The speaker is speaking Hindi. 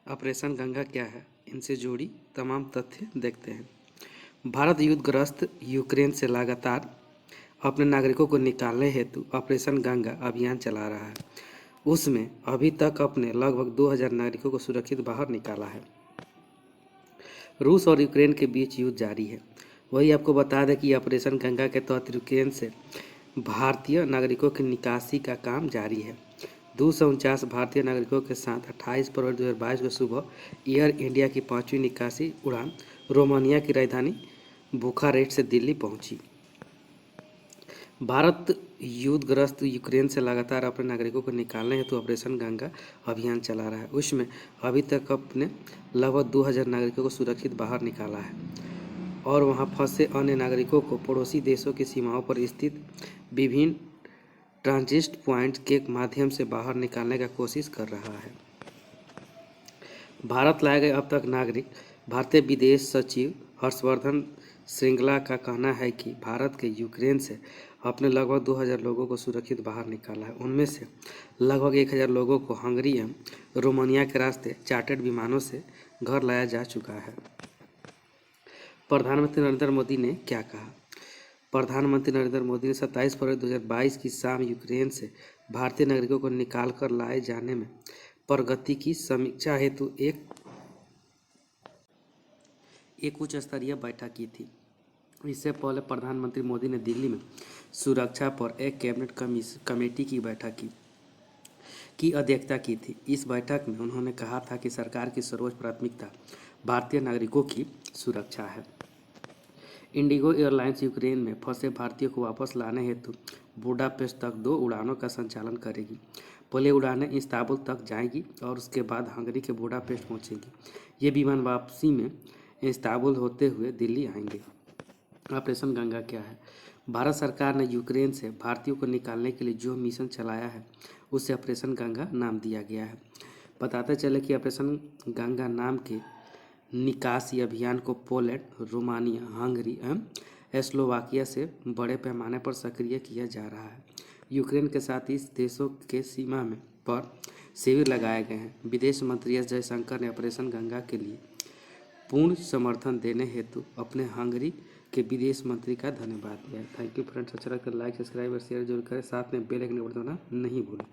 ऑपरेशन गंगा क्या है, इनसे जुड़ी तमाम तथ्य देखते हैं। भारत युद्धग्रस्त यूक्रेन से लगातार अपने नागरिकों को निकालने हेतु ऑपरेशन गंगा अभियान चला रहा है। उसमें अभी तक अपने लगभग 2000 नागरिकों को सुरक्षित बाहर निकाला है। रूस और यूक्रेन के बीच युद्ध जारी है। वही आपको बता दें कि ऑपरेशन गंगा के तहत यूक्रेन से भारतीय नागरिकों की निकासी का काम जारी है। 249 भारतीय नागरिकों के साथ 28 फरवरी 2022 को सुबह एयर इंडिया की 5वीं निकासी उड़ान रोमानिया की राजधानी बुखारेस्ट से दिल्ली पहुंची। भारत युद्धग्रस्त यूक्रेन से लगातार अपने नागरिकों को निकालने हेतु ऑपरेशन गंगा अभियान चला रहा है। उसमें अभी तक अपने लगभग 2000 नागरिकों को सुरक्षित बाहर निकाला है और वहां फंसे अन्य नागरिकों को पड़ोसी देशों की सीमाओं पर स्थित विभिन्न ट्रांजिट पॉइंट के माध्यम से बाहर निकालने का कोशिश कर रहा है। भारत लाए गए अब तक नागरिक। भारतीय विदेश सचिव हर्षवर्धन श्रृंगला का कहना है कि भारत के यूक्रेन से अपने लगभग 2000 लोगों को सुरक्षित बाहर निकाला है। उनमें से लगभग 1000 लोगों को हंगरी एवं रोमानिया के रास्ते चार्टर्ड विमानों से घर लाया जा चुका है। प्रधानमंत्री नरेंद्र मोदी ने क्या कहा? प्रधानमंत्री नरेंद्र मोदी ने 27 फरवरी 2022 की शाम यूक्रेन से भारतीय नागरिकों को निकाल कर लाए जाने में प्रगति की समीक्षा हेतु एक उच्च स्तरीय बैठक की थी। इससे पहले प्रधानमंत्री मोदी ने दिल्ली में सुरक्षा पर एक कैबिनेट कमेटी की बैठक की अध्यक्षता की थी। इस बैठक में उन्होंने कहा था कि सरकार की सर्वोच्च प्राथमिकता भारतीय नागरिकों की सुरक्षा है। इंडिगो एयरलाइंस यूक्रेन में फंसे भारतीयों को वापस लाने हेतु बुडापेस्ट तक 2 उड़ानों का संचालन करेगी। पहले उड़ानें इस्तांबुल तक जाएंगी और उसके बाद हंगरी के बुडापेस्ट पहुंचेंगी। ये विमान वापसी में इस्तांबुल होते हुए दिल्ली आएंगे। ऑपरेशन गंगा क्या है? भारत सरकार ने यूक्रेन से भारतीयों को निकालने के लिए जो मिशन चलाया है उसे ऑपरेशन गंगा नाम दिया गया है। बताते चले कि ऑपरेशन गंगा नाम के निकासी अभियान को पोलैंड, रोमानिया, हंगरी एवं स्लोवाकिया से बड़े पैमाने पर सक्रिय किया जा रहा है। यूक्रेन के साथ इस देशों के सीमा में पर शिविर लगाए गए हैं। विदेश मंत्री एस जयशंकर ने ऑपरेशन गंगा के लिए पूर्ण समर्थन देने हेतु अपने हंगरी के विदेश मंत्री का धन्यवाद दिया। Thank you friends. अच्छा लगता है लाइक, सब्सक्राइब और शेयर जरूर करें। साथ में बेल आइकन बटन दबाना नहीं भूलें।